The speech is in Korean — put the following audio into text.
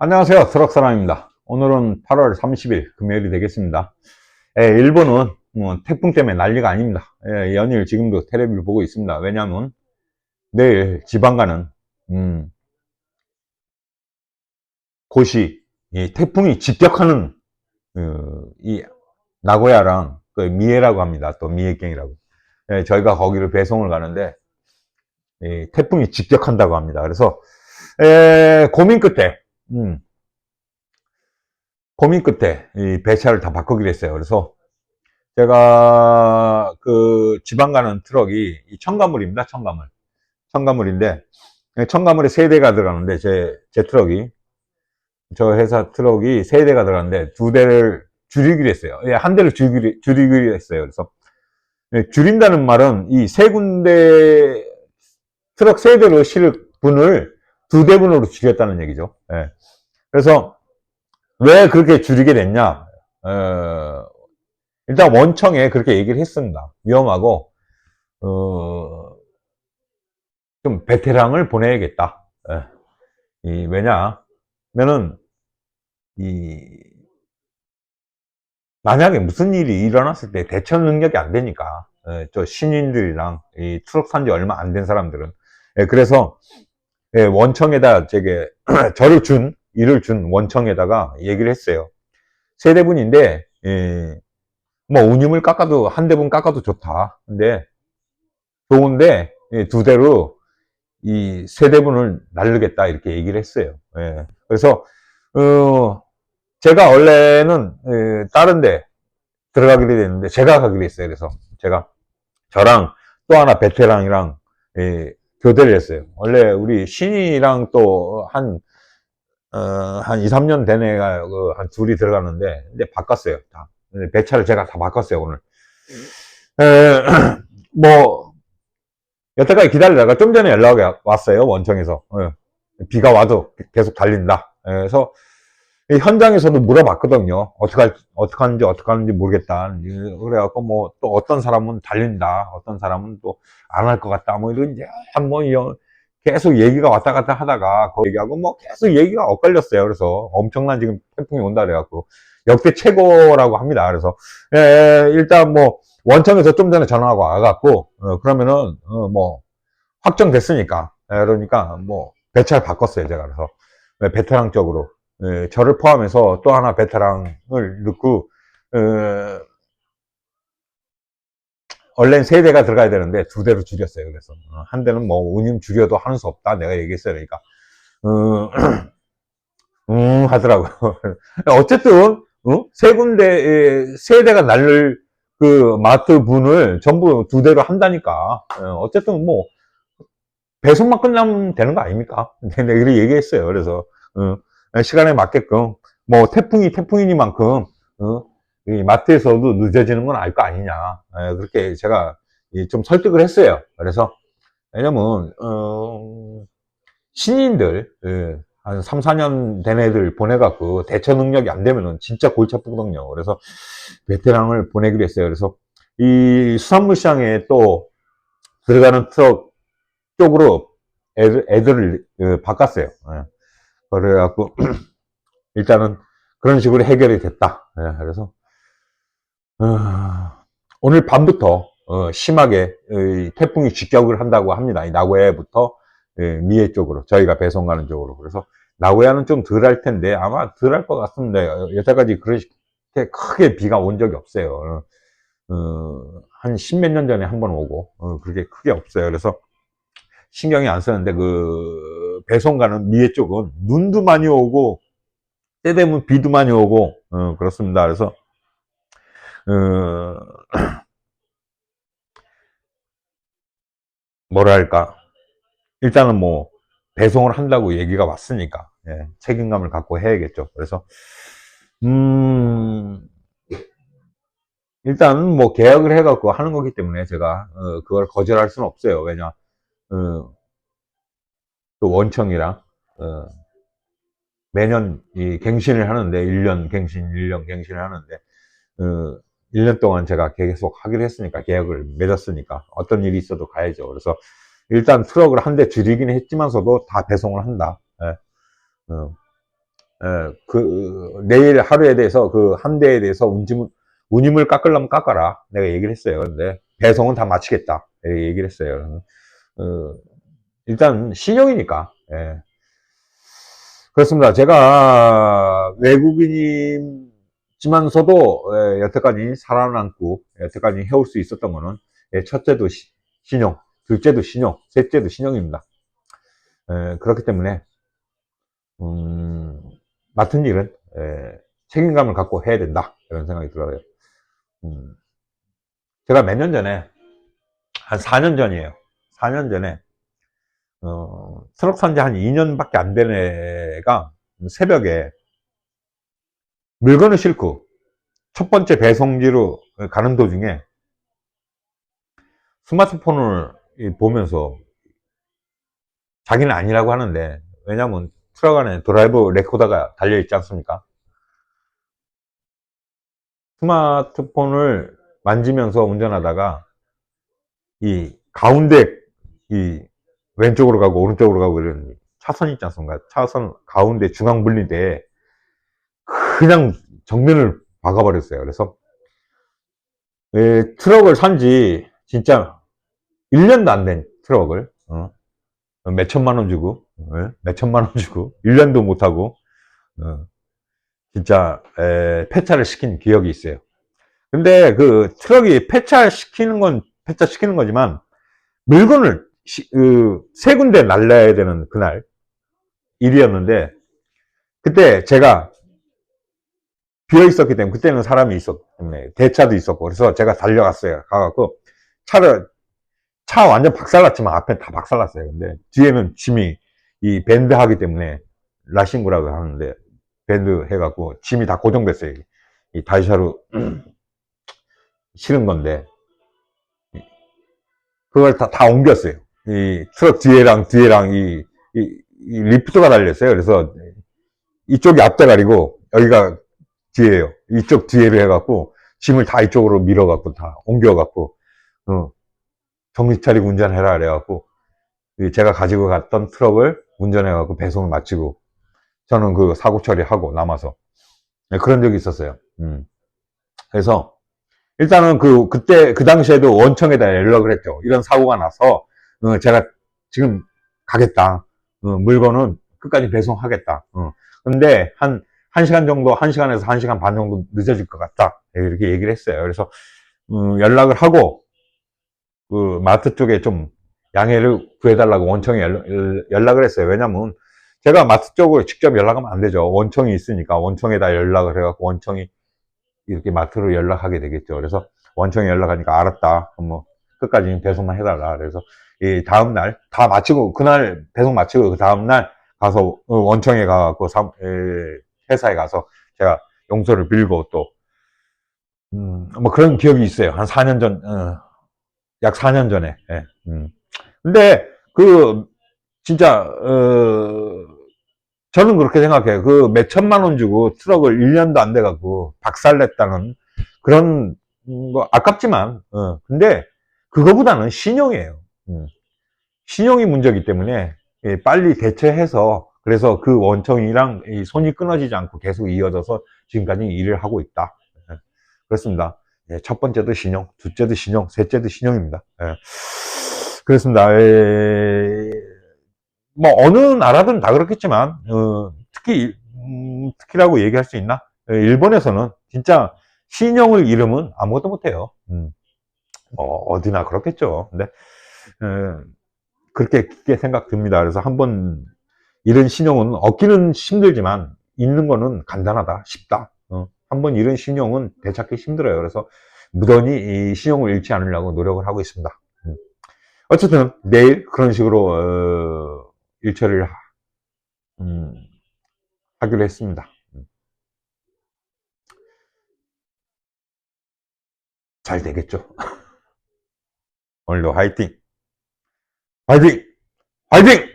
안녕하세요. 트럭사람입니다. 오늘은 8월 30일 금요일이 되겠습니다. 일본은 태풍 때문에 난리가 아닙니다. 연일 지금도 텔레비를 보고 있습니다. 왜냐하면 내일 지방 가는 곳이 이 태풍이 직격하는 이 나고야랑 그 미에라고 합니다. 또 미에경이라고. 저희가 거기를 배송을 가는데 이 태풍이 직격한다고 합니다. 그래서 고민 끝에 이 배차를 다 바꾸기로 했어요. 그래서 제가 그 지방 가는 트럭이 이 첨가물입니다. 첨가물인데 첨가물에 세 대가 들어가는데 제 트럭이 저 회사 트럭이 세 대가 들어가는데 두 대를 줄이기로 했어요. 한 대를 줄이기로 했어요. 그래서 줄인다는 말은 이 세 군데 트럭 세 대로 실을 분을 두 대분으로 줄였다는 얘기죠. 그래서 왜 그렇게 줄이게 됐냐? 일단 원청에 그렇게 얘기를 했습니다. 위험하고 좀 베테랑을 보내야겠다. 왜냐면은 만약에 무슨 일이 일어났을 때 대처 능력이 안 되니까 저 신인들이랑 이 트럭 산지 얼마 안 된 사람들은 그래서 원청에다 제게 일을 준 원청에다가 얘기를 했어요. 세 대분인데 뭐 운임을 깎아도 한 대분 깎아도 좋다. 근데 좋은데 두 대로 이 세 대분을 날르겠다 이렇게 얘기를 했어요. 그래서 제가 원래는 다른 데 들어가기로 됐는데 제가 가기로 했어요. 그래서 제가 저랑 또 하나 베테랑이랑 교대를 했어요. 원래 우리 신이랑 또 한 2, 3년 된 애가 한 둘이 들어갔는데 이제 바꿨어요. 다. 배차를 제가 다 바꿨어요, 오늘. 뭐 여태까지 기다리다가 좀 전에 연락이 왔어요, 원청에서. 비가 와도 계속 달린다. 그래서 현장에서도 물어봤거든요. 어떻게 하는지 모르겠다. 그래갖고 뭐 또 어떤 사람은 달린다. 어떤 사람은 또 안 할 것 같다. 뭐 이런 뭐 계속 얘기가 왔다 갔다 하다가 그 얘기하고 뭐 계속 얘기가 엇갈렸어요. 그래서 엄청난 지금 태풍이 온다 그래갖고 역대 최고라고 합니다. 그래서 일단 뭐 원청에서 좀 전에 전화가 와갖고 그러면은 뭐 확정됐으니까 그러니까 뭐 배차를 바꿨어요. 제가 그래서 베테랑 쪽으로 저를 포함해서 또 하나 베테랑을 넣고 원래는 세 대가 들어가야 되는데 두 대로 줄였어요. 그래서 한 대는 뭐 운임 줄여도 하는 수 없다 내가 얘기했어요. 그러니까 하더라고요. 어쨌든 세 군데 세 대가 날릴 그 마트 분을 전부 두 대로 한다니까 어쨌든 뭐 배송만 끝나면 되는 거 아닙니까? 내가 그렇게 얘기했어요. 그래서 시간에 맞게끔 뭐 태풍이니만큼 이 마트에서도 늦어지는 건 알 거 아니냐 그렇게 제가 좀 설득을 했어요. 그래서 왜냐면 신인들 한 3, 4년 된 애들 보내갖고 대처 능력이 안 되면은 진짜 골치 아프거든요. 그래서 베테랑을 보내기로 했어요. 그래서 이 수산물 시장에 또 들어가는 트럭 쪽으로 애들을 바꿨어요. 그래갖고 일단은 그런 식으로 해결이 됐다. 그래서 오늘 밤부터 심하게 태풍이 직격을 한다고 합니다. 이 나고야부터 미에 쪽으로 저희가 배송 가는 쪽으로. 그래서 나고야는 좀 덜 할 텐데 아마 덜 할 것 같습니다. 여태까지 그렇게 크게 비가 온 적이 없어요. 한 십몇 년 전에 한 번 오고 그렇게 크게 없어요. 그래서 신경이 안 쓰는데 그 배송 가는 미에 쪽은 눈도 많이 오고 때 되면 비도 많이 오고 그렇습니다. 그래서 뭐랄까 일단은 뭐 배송을 한다고 얘기가 왔으니까 책임감을 갖고 해야겠죠. 그래서 일단 뭐 계약을 해갖고 하는 거기 때문에 제가 그걸 거절할 수는 없어요. 왜냐 또 원청이랑 매년 이 갱신을 하는데 1년 갱신, 1년 갱신을 하는데 1년 동안 제가 계속 하기로 했으니까 계약을 맺었으니까 어떤 일이 있어도 가야죠. 그래서 일단 트럭을 한 대 줄이긴 했지만서도 다 배송을 한다. 내일 하루에 대해서 그 한 대에 대해서 운임을 깎으려면 깎아라. 내가 얘기를 했어요. 근데 배송은 다 마치겠다. 이렇게 얘기를 했어요. 일단 신용이니까. 예. 그렇습니다. 제가 외국인이지만서도 여태까지 살아남고 여태까지 해올 수 있었던 거는 첫째도 신용, 둘째도 신용, 셋째도 신용입니다. 그렇기 때문에 맡은 일은 책임감을 갖고 해야 된다 이런 생각이 들어요. 제가 몇 년 전에 한 4년 전이에요. 4년 전에 트럭 산지 한 2년밖에 안 된 애가 새벽에 물건을 싣고 첫 번째 배송지로 가는 도중에 스마트폰을 보면서 자기는 아니라고 하는데, 왜냐면 트럭 안에 드라이브 레코더가 달려있지 않습니까? 스마트폰을 만지면서 운전하다가 이 가운데 이 왼쪽으로 가고 오른쪽으로 가고 이런 차선 있지 않습니까? 차선 가운데 중앙 분리대에 그냥 정면을 박아버렸어요. 그래서 트럭을 산지 진짜 1년도 안 된 트럭을 몇 천만 원 주고 몇 천만 원 주고 1년도 못하고 진짜 폐차를 시킨 기억이 있어요. 근데 그 트럭이 폐차시키는 거지만 물건을 세 군데 날라야 되는 그날 일이었는데, 그때 제가 비어 있었기 때문에, 그때는 사람이 있었기 때문에 대차도 있었고, 그래서 제가 달려갔어요. 가갖고 차 완전 박살났지만 앞에 다 박살났어요. 근데 뒤에는 짐이 이 밴드 하기 때문에 라싱구라고 하는데 밴드 해갖고 짐이 다 고정됐어요. 이 다이샤로 실은 건데 그걸 다 옮겼어요. 이 트럭 뒤에랑 이 리프트가 달렸어요. 그래서 이쪽이 앞대가리고 여기가 뒤에요. 이쪽 뒤에를 해갖고 짐을 다 이쪽으로 밀어갖고 다 옮겨갖고 정신 차리고 운전해라 그래갖고 제가 가지고 갔던 트럭을 운전해갖고 배송을 마치고 저는 그 사고 처리하고 남아서 그런 적이 있었어요. 그래서 일단은 그때 그 당시에도 원청에다 연락을 했죠. 이런 사고가 나서 제가 지금 가겠다. 물건은 끝까지 배송하겠다. 근데 한 1시간 정도, 1시간에서 1시간 반 정도 늦어질 것 같다. 이렇게 얘기를 했어요. 그래서 연락을 하고 그 마트 쪽에 좀 양해를 구해달라고 원청에 연락을 했어요. 왜냐면 제가 마트 쪽으로 직접 연락하면 안 되죠. 원청이 있으니까 원청에다 연락을 해갖고 원청이 이렇게 마트로 연락하게 되겠죠. 그래서 원청에 연락하니까 알았다. 뭐 끝까지 배송만 해달라. 그래서 이 다음날 다 마치고, 그날 배송 마치고 그 다음날 가서 원청에 가갖고 회사에 가서 제가 용서를 빌고 또 뭐 그런 기억이 있어요. 한 4년 전, 약 4년 전에. 예. 근데 진짜 저는 그렇게 생각해요. 그 몇 천만 원 주고 트럭을 1년도 안 돼갖고 박살냈다는 그런 거 아깝지만, 근데 그거보다는 신용이에요. 신용이 문제이기 때문에 빨리 대처해서, 그래서 그 원청이랑 손이 끊어지지 않고 계속 이어져서 지금까지 일을 하고 있다. 그렇습니다. 첫 번째도 신용, 둘째도 신용, 셋째도 신용입니다. 그렇습니다. 뭐 어느 나라든 다 그렇겠지만 특히라고 얘기할 수 있나? 일본에서는 진짜 신용을 잃으면 아무것도 못해요. 어디나 그렇겠죠. 근데 그렇게 생각 듭니다. 그래서 한번 잃은 신용은 얻기는 힘들지만 잃는 거는 간단하다, 쉽다. 한번 잃은 신용은 되찾기 힘들어요. 그래서 무던히 이 신용을 잃지 않으려고 노력을 하고 있습니다. 어쨌든 내일 그런 식으로 일처리를 하기로 했습니다. 잘 되겠죠. 오늘도 화이팅! 화이팅! 화이팅!